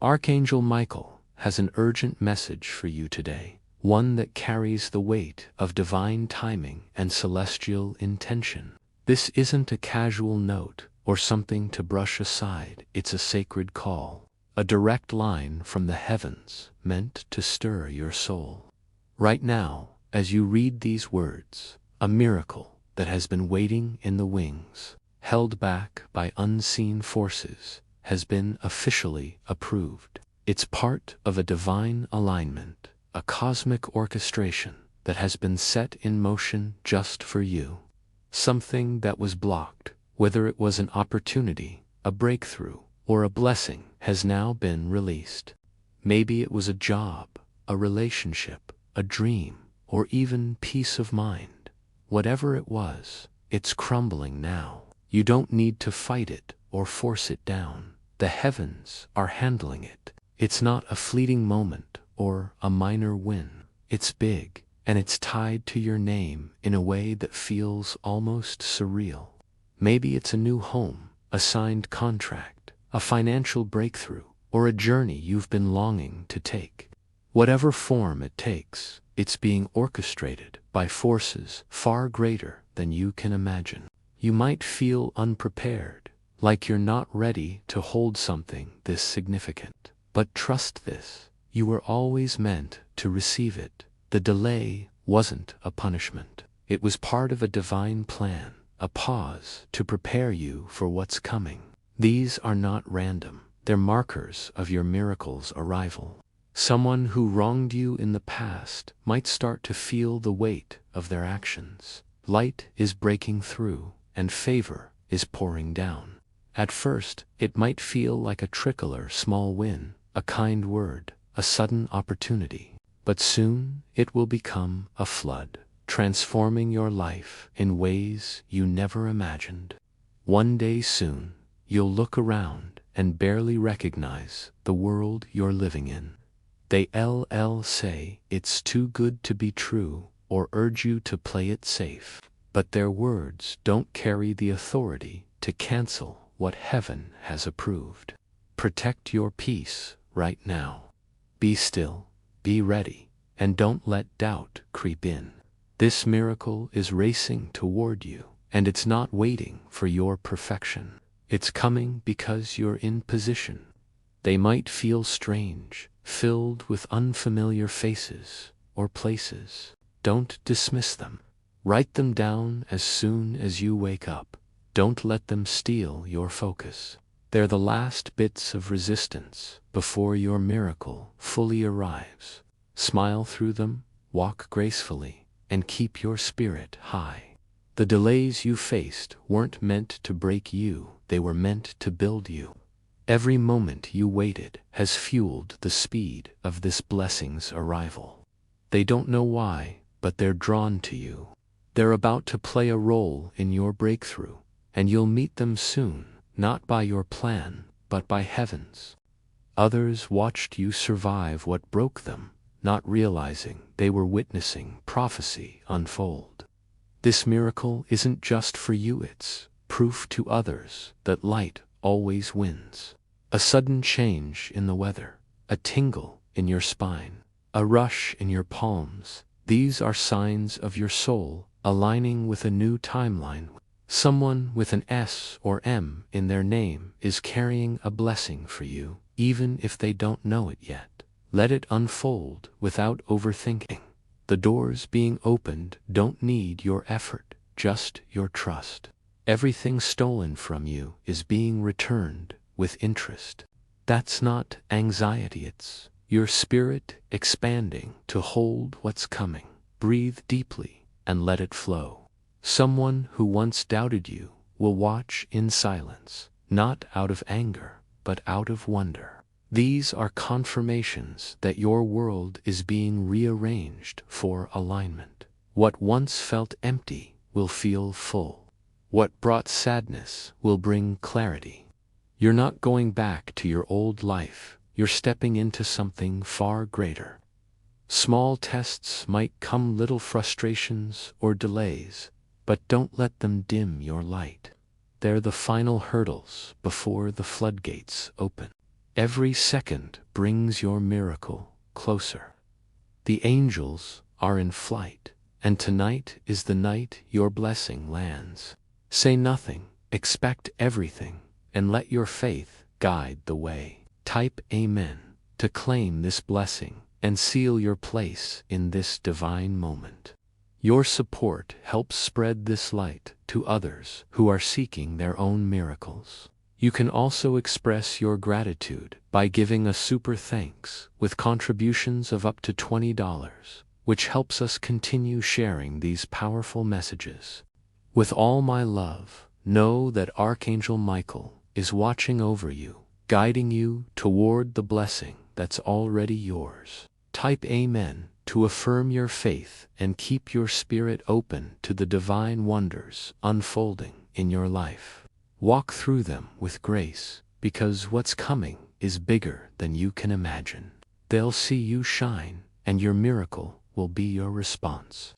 Archangel Michael has an urgent message for you today, one that carries the weight of divine timing and celestial intention. This isn't a casual note or something to brush aside. It's a sacred call, a direct line from the heavens meant to stir your soul. Right now, as you read these words, a miracle that has been waiting in the wings, held back by unseen forces, has been officially approved. It's part of a divine alignment, a cosmic orchestration that has been set in motion just for you. Something that was blocked, whether it was an opportunity, a breakthrough, or a blessing, has now been released. Maybe it was a job, a relationship, a dream, or even peace of mind. Whatever it was, it's crumbling now. You don't need to fight it or force it down. The heavens are handling it. It's not a fleeting moment or a minor win. It's big, and it's tied to your name in a way that feels almost surreal. Maybe it's a new home, a signed contract, a financial breakthrough, or a journey you've been longing to take. Whatever form it takes, it's being orchestrated by forces far greater than you can imagine. You might feel unprepared, like you're not ready to hold something this significant. But trust this, you were always meant to receive it. The delay wasn't a punishment. It was part of a divine plan, a pause to prepare you for what's coming. These are not random. They're markers of your miracle's arrival. Someone who wronged you in the past might start to feel the weight of their actions. Light is breaking through, and favor is pouring down. At first, it might feel like a trickle or small win, a kind word, a sudden opportunity. But soon, it will become a flood, transforming your life in ways you never imagined. One day soon, you'll look around and barely recognize the world you're living in. They'll say it's too good to be true or urge you to play it safe. But their words don't carry the authority to cancel what heaven has approved. Protect your peace right now. Be still, be ready, and don't let doubt creep in. This miracle is racing toward you, and it's not waiting for your perfection. It's coming because you're in position. They might feel strange, filled with unfamiliar faces or places. Don't dismiss them. Write them down as soon as you wake up. Don't let them steal your focus. They're the last bits of resistance before your miracle fully arrives. Smile through them, walk gracefully, and keep your spirit high. The delays you faced weren't meant to break you, they were meant to build you. Every moment you waited has fueled the speed of this blessing's arrival. They don't know why, but they're drawn to you. They're about to play a role in your breakthrough, and you'll meet them soon, not by your plan, but by heaven's. Others watched you survive what broke them, not realizing they were witnessing prophecy unfold. This miracle isn't just for you, it's proof to others that light always wins. A sudden change in the weather, a tingle in your spine, a rush in your palms, these are signs of your soul aligning with a new timeline. Someone with an S or M in their name is carrying a blessing for you, even if they don't know it yet. Let it unfold without overthinking. The doors being opened don't need your effort, just your trust. Everything stolen from you is being returned with interest. That's not anxiety, it's your spirit expanding to hold what's coming. Breathe deeply and let it flow. Someone who once doubted you will watch in silence, not out of anger, but out of wonder. These are confirmations that your world is being rearranged for alignment. What once felt empty will feel full. What brought sadness will bring clarity. You're not going back to your old life, you're stepping into something far greater. Small tests might come, little frustrations or delays, but don't let them dim your light. They're the final hurdles before the floodgates open. Every second brings your miracle closer. The angels are in flight, and tonight is the night your blessing lands. Say nothing, expect everything, and let your faith guide the way. Type Amen to claim this blessing and seal your place in this divine moment. Your support helps spread this light to others who are seeking their own miracles. You can also express your gratitude by giving a super thanks with contributions of up to $20, which helps us continue sharing these powerful messages. With all my love, know that Archangel Michael is watching over you, guiding you toward the blessing that's already yours. Type Amen to affirm your faith and keep your spirit open to the divine wonders unfolding in your life. Walk through them with grace, because what's coming is bigger than you can imagine. They'll see you shine, and your miracle will be your response.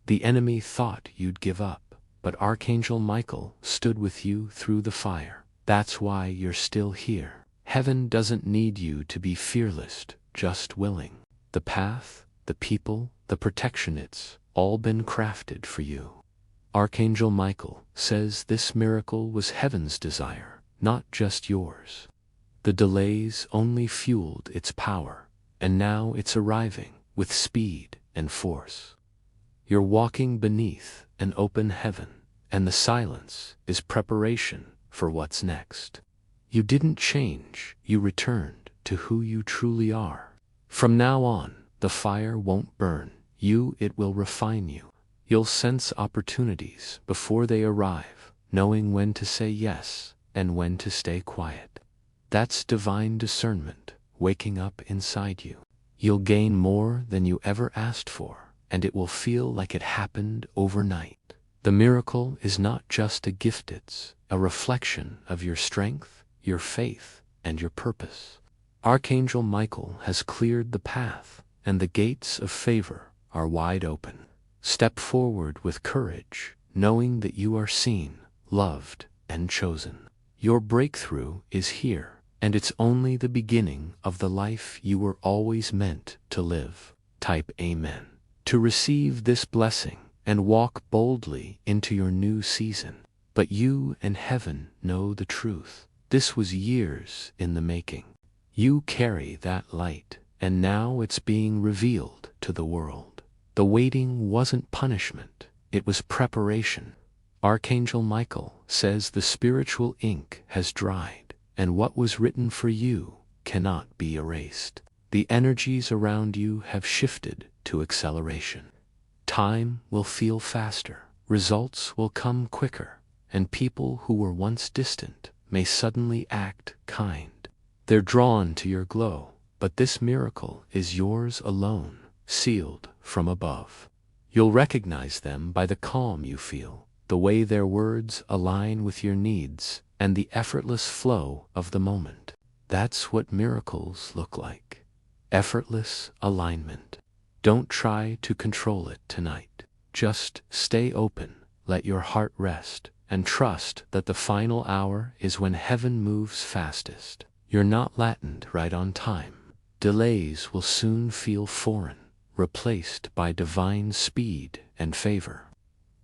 The enemy thought you'd give up, but Archangel Michael stood with you through the fire. That's why you're still here. Heaven doesn't need you to be fearless, just willing. The path, the people, the protection, it's all been crafted for you. Archangel Michael says this miracle was heaven's desire, not just yours. The delays only fueled its power, and now it's arriving with speed and force. You're walking beneath an open heaven, and the silence is preparation for what's next. You didn't change, you returned to who you truly are. From now on, the fire won't burn you, it will refine you. You'll sense opportunities before they arrive, knowing when to say yes and when to stay quiet. That's divine discernment waking up inside you. You'll gain more than you ever asked for, and it will feel like it happened overnight. The miracle is not just a gift, it's a reflection of your strength, your faith, and your purpose. Archangel Michael has cleared the path, and the gates of favor are wide open. Step forward with courage, knowing that you are seen, loved, and chosen. Your breakthrough is here, and it's only the beginning of the life you were always meant to live. Type Amen to receive this blessing and walk boldly into your new season. But you and heaven know the truth. This was years in the making. You carry that light, and now it's being revealed to the world. The waiting wasn't punishment, it was preparation. Archangel Michael says the spiritual ink has dried, and what was written for you cannot be erased. The energies around you have shifted to acceleration. Time will feel faster, results will come quicker, and people who were once distant may suddenly act kind. They're drawn to your glow, but this miracle is yours alone, sealed from above. You'll recognize them by the calm you feel, the way their words align with your needs, and the effortless flow of the moment. That's what miracles look like. Effortless alignment. Don't try to control it tonight. Just stay open, let your heart rest, and trust that the final hour is when heaven moves fastest. You're not latent right on time. Delays will soon feel foreign, replaced by divine speed and favor.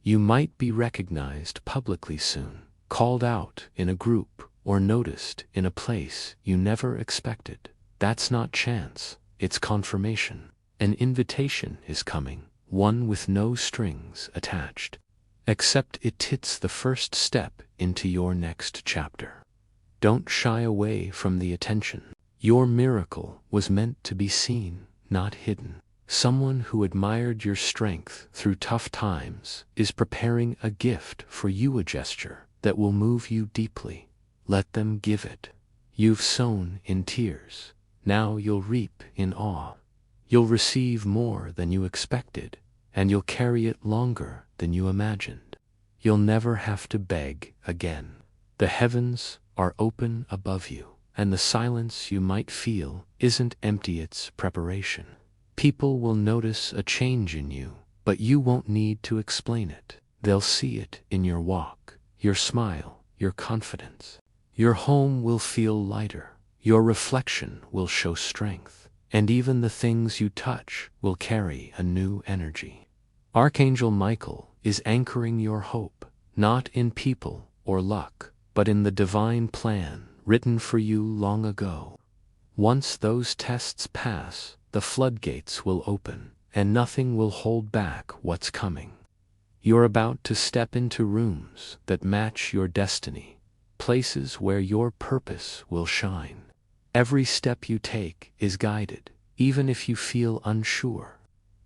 You might be recognized publicly soon, called out in a group, or noticed in a place you never expected. That's not chance, it's confirmation. An invitation is coming, one with no strings attached. Accept it, it's the first step into your next chapter. Don't shy away from the attention. Your miracle was meant to be seen, not hidden. Someone who admired your strength through tough times is preparing a gift for you, a gesture that will move you deeply. Let them give it. You've sown in tears. Now you'll reap in awe. You'll receive more than you expected, and you'll carry it longer than you imagined. You'll never have to beg again. The heavens are open above you, and the silence you might feel isn't empty, it's preparation. People will notice a change in you, but you won't need to explain it. They'll see it in your walk, your smile, your confidence. Your home will feel lighter, Your reflection will show strength, and even the things you touch will carry a new energy. Archangel Michael is anchoring your hope, not in people or luck, but in the divine plan written for you long ago. Once those tests pass, the floodgates will open, and nothing will hold back what's coming. You're about to step into rooms that match your destiny, places where your purpose will shine. Every step you take is guided, even if you feel unsure.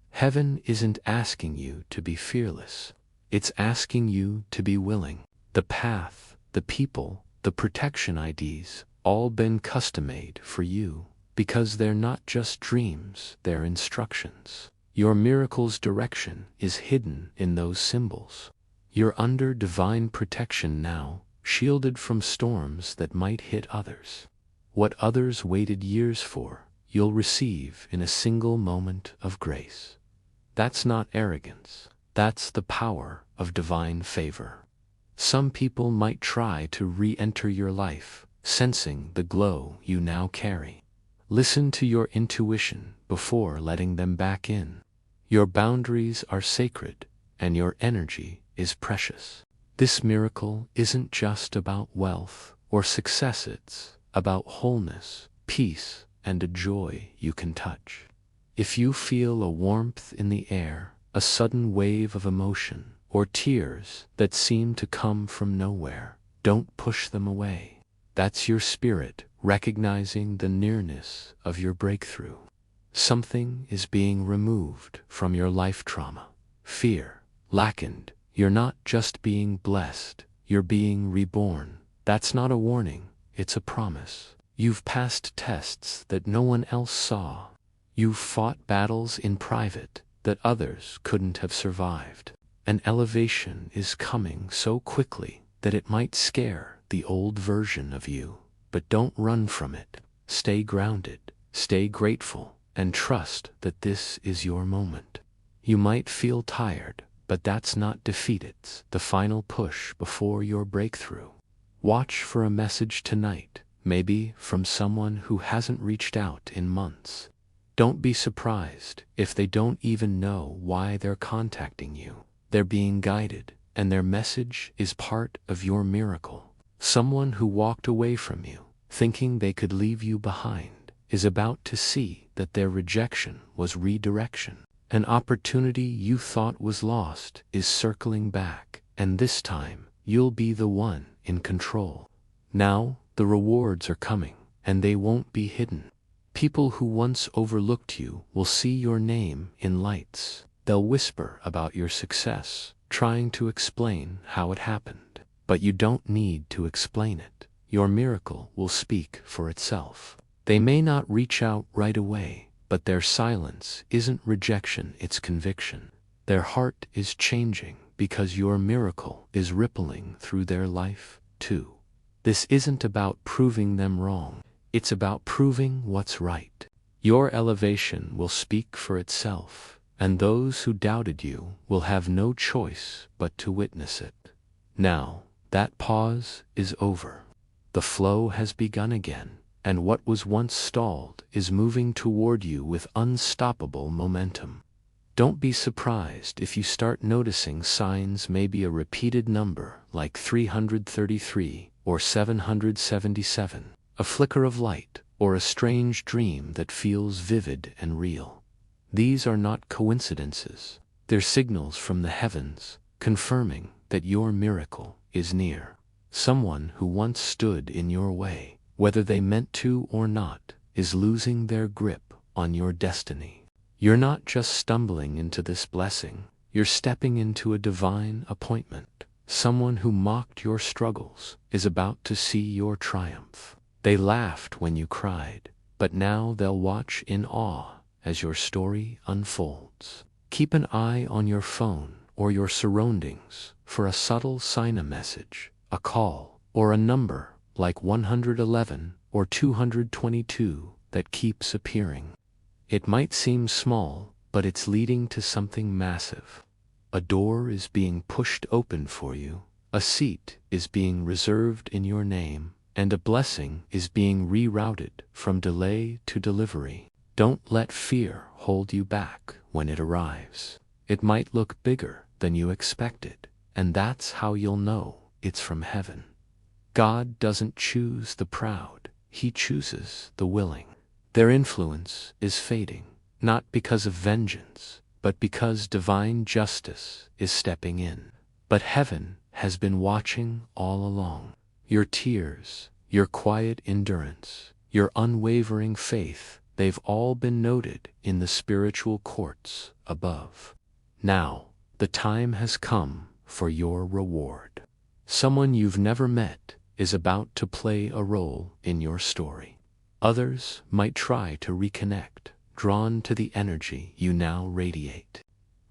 Heaven isn't asking you to be fearless. It's asking you to be willing. The path, the people, the protection IDs, all been custom-made for you, because they're not just dreams, they're instructions. Your miracle's direction is hidden in those symbols. You're under divine protection now, shielded from storms that might hit others. What others waited years for, you'll receive in a single moment of grace. That's not arrogance. That's the power of divine favor. Some people might try to re-enter your life, sensing the glow you now carry. Listen to your intuition before letting them back in. Your boundaries are sacred, and your energy is precious. This miracle isn't just about wealth or success, it's about wholeness, peace, and a joy you can touch. If you feel a warmth in the air, a sudden wave of emotion, or tears that seem to come from nowhere, don't push them away. That's your spirit recognizing the nearness of your breakthrough. Something is being removed from your life trauma, fear, blackened. You're not just being blessed, you're being reborn. That's not a warning, it's a promise. You've passed tests that no one else saw. You've fought battles in private that others couldn't have survived. An elevation is coming so quickly that it might scare the old version of you. But don't run from it. Stay grounded, stay grateful, and trust that this is your moment. You might feel tired, but that's not defeat, it's the final push before your breakthrough. Watch for a message tonight, maybe from someone who hasn't reached out in months. Don't be surprised if they don't even know why they're contacting you. They're being guided, and their message is part of your miracle. Someone who walked away from you, thinking they could leave you behind, is about to see that their rejection was redirection. An opportunity you thought was lost is circling back, and this time, you'll be the one in control. Now, the rewards are coming, and they won't be hidden. People who once overlooked you will see your name in lights. They'll whisper about your success, trying to explain how it happened. But you don't need to explain it. Your miracle will speak for itself. They may not reach out right away, but their silence isn't rejection, it's conviction. Their heart is changing because your miracle is rippling through their life, too. This isn't about proving them wrong. It's about proving what's right. Your elevation will speak for itself, and those who doubted you will have no choice but to witness it. Now, that pause is over. The flow has begun again, and what was once stalled is moving toward you with unstoppable momentum. Don't be surprised if you start noticing signs, maybe a repeated number like 333 or 777, a flicker of light, or a strange dream that feels vivid and real. These are not coincidences. They're signals from the heavens, confirming that your miracle is near. Someone who once stood in your way, whether they meant to or not, is losing their grip on your destiny. You're not just stumbling into this blessing, you're stepping into a divine appointment. Someone who mocked your struggles is about to see your triumph. They laughed when you cried, but now they'll watch in awe as your story unfolds. Keep an eye on your phone or your surroundings for a subtle sign, a message, a call, or a number like 111 or 222 that keeps appearing. It might seem small, but it's leading to something massive. A door is being pushed open for you, a seat is being reserved in your name, and a blessing is being rerouted from delay to delivery. Don't let fear hold you back when it arrives. It might look bigger than you expected, and that's how you'll know it's from heaven. God doesn't choose the proud, He chooses the willing. Their influence is fading, not because of vengeance, but because divine justice is stepping in. But heaven has been watching all along. Your tears, your quiet endurance, your unwavering faith, they've all been noted in the spiritual courts above. Now, the time has come for your reward. Someone you've never met is about to play a role in your story. Others might try to reconnect, drawn to the energy you now radiate.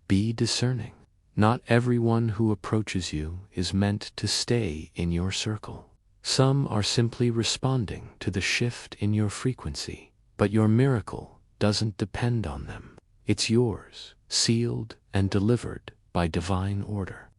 Be discerning. Not everyone who approaches you is meant to stay in your circle. Some are simply responding to the shift in your frequency, but your miracle doesn't depend on them. It's yours, sealed and delivered by divine order.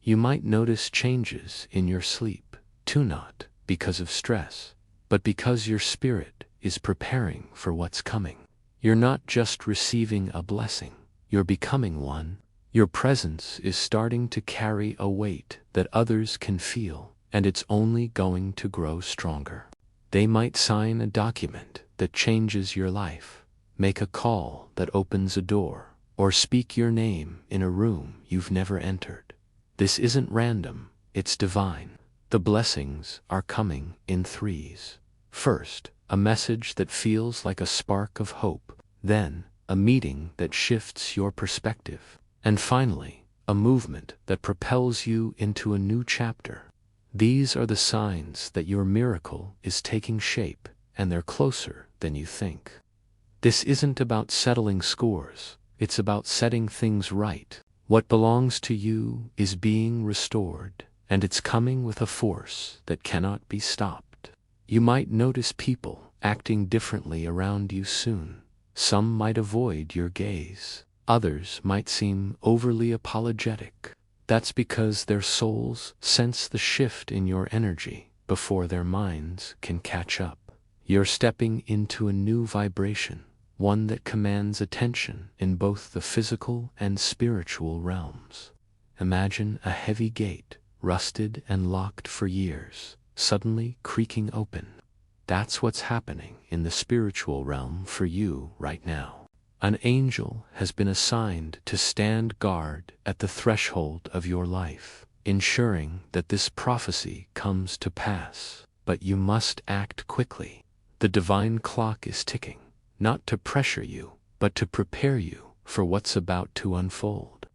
You might notice changes in your sleep, too, not because of stress, but because your spirit is preparing for what's coming. You're not just receiving a blessing, you're becoming one. Your presence is starting to carry a weight that others can feel, and it's only going to grow stronger. They might sign a document that changes your life, make a call that opens a door, or speak your name in a room you've never entered. This isn't random, it's divine. The blessings are coming in threes. First, a message that feels like a spark of hope, then a meeting that shifts your perspective, and finally, a movement that propels you into a new chapter. These are the signs that your miracle is taking shape, and they're closer than you think. This isn't about settling scores, it's about setting things right. What belongs to you is being restored, and it's coming with a force that cannot be stopped. You might notice people acting differently around you soon. Some might avoid your gaze. Others might seem overly apologetic. That's because their souls sense the shift in your energy before their minds can catch up. You're stepping into a new vibration, one that commands attention in both the physical and spiritual realms. Imagine a heavy gate, rusted and locked for years, suddenly creaking open. That's what's happening in the spiritual realm for you right now. An angel has been assigned to stand guard at the threshold of your life, ensuring that this prophecy comes to pass. But you must act quickly. The divine clock is ticking, not to pressure you, but to prepare you for what's about to unfold.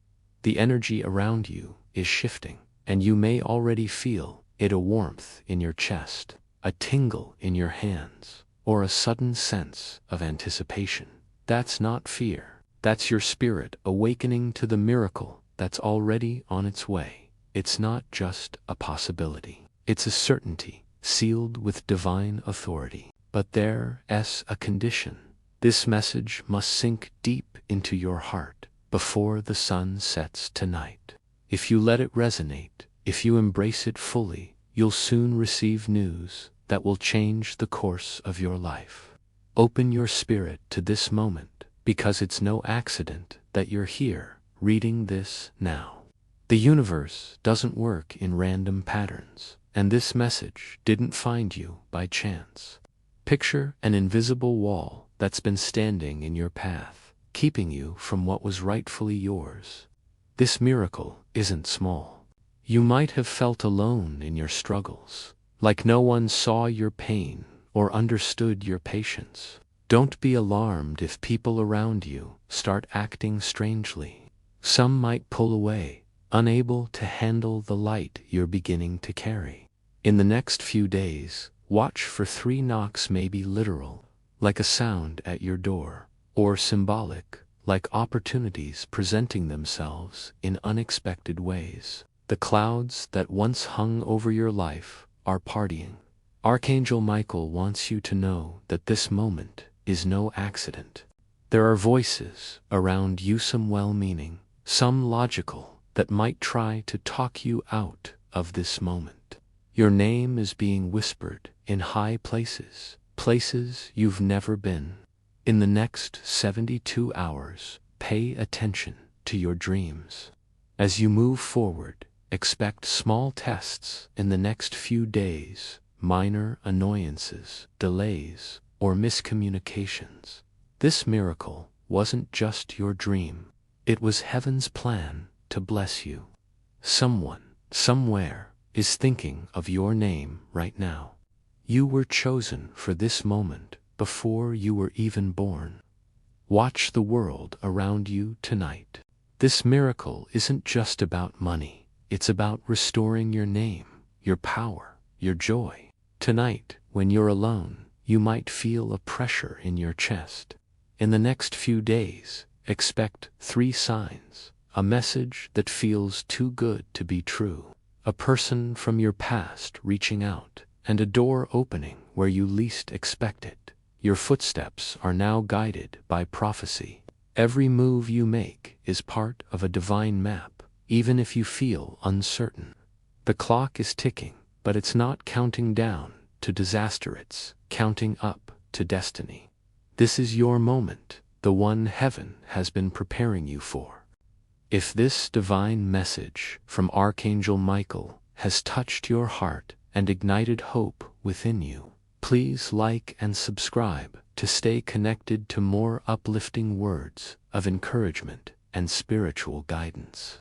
The energy around you is shifting, and you may already feel it, a warmth in your chest, a tingle in your hands, or a sudden sense of anticipation. That's not fear. That's your spirit awakening to the miracle that's already on its way. It's not just a possibility. It's a certainty, sealed with divine authority. But there's a condition. This message must sink deep into your heart before the sun sets tonight. If you let it resonate, if you embrace it fully, you'll soon receive news that will change the course of your life. Open your spirit to this moment, because it's no accident that you're here, reading this now. The universe doesn't work in random patterns, and this message didn't find you by chance. Picture an invisible wall that's been standing in your path, keeping you from what was rightfully yours. This miracle isn't small. You might have felt alone in your struggles, like no one saw your pain or understood your patience. Don't be alarmed if people around you start acting strangely. Some might pull away, unable to handle the light you're beginning to carry. In the next few days, watch for 3 knocks, maybe literal, like a sound at your door, or symbolic, like opportunities presenting themselves in unexpected ways. The clouds that once hung over your life are parting. Archangel Michael wants you to know that this moment is no accident. There are voices around you, some well-meaning, some logical, that might try to talk you out of this moment. Your name is being whispered in high places, places you've never been. In the next 72 hours, pay attention to your dreams. As you move forward, expect small tests in the next few days, minor annoyances, delays, or miscommunications. This miracle wasn't just your dream. It was heaven's plan to bless you. Someone, somewhere, is thinking of your name right now. You were chosen for this moment before you were even born. Watch the world around you tonight. This miracle isn't just about money. It's about restoring your name, your power, your joy. Tonight, when you're alone, you might feel a pressure in your chest. In the next few days, expect 3 signs: a message that feels too good to be true, a person from your past reaching out, and a door opening where you least expect it. Your footsteps are now guided by prophecy. Every move you make is part of a divine map, even if you feel uncertain. The clock is ticking, but it's not counting down to disaster, it's counting up to destiny. This is your moment, the one heaven has been preparing you for. If this divine message from Archangel Michael has touched your heart and ignited hope within you, please like and subscribe to stay connected to more uplifting words of encouragement and spiritual guidance.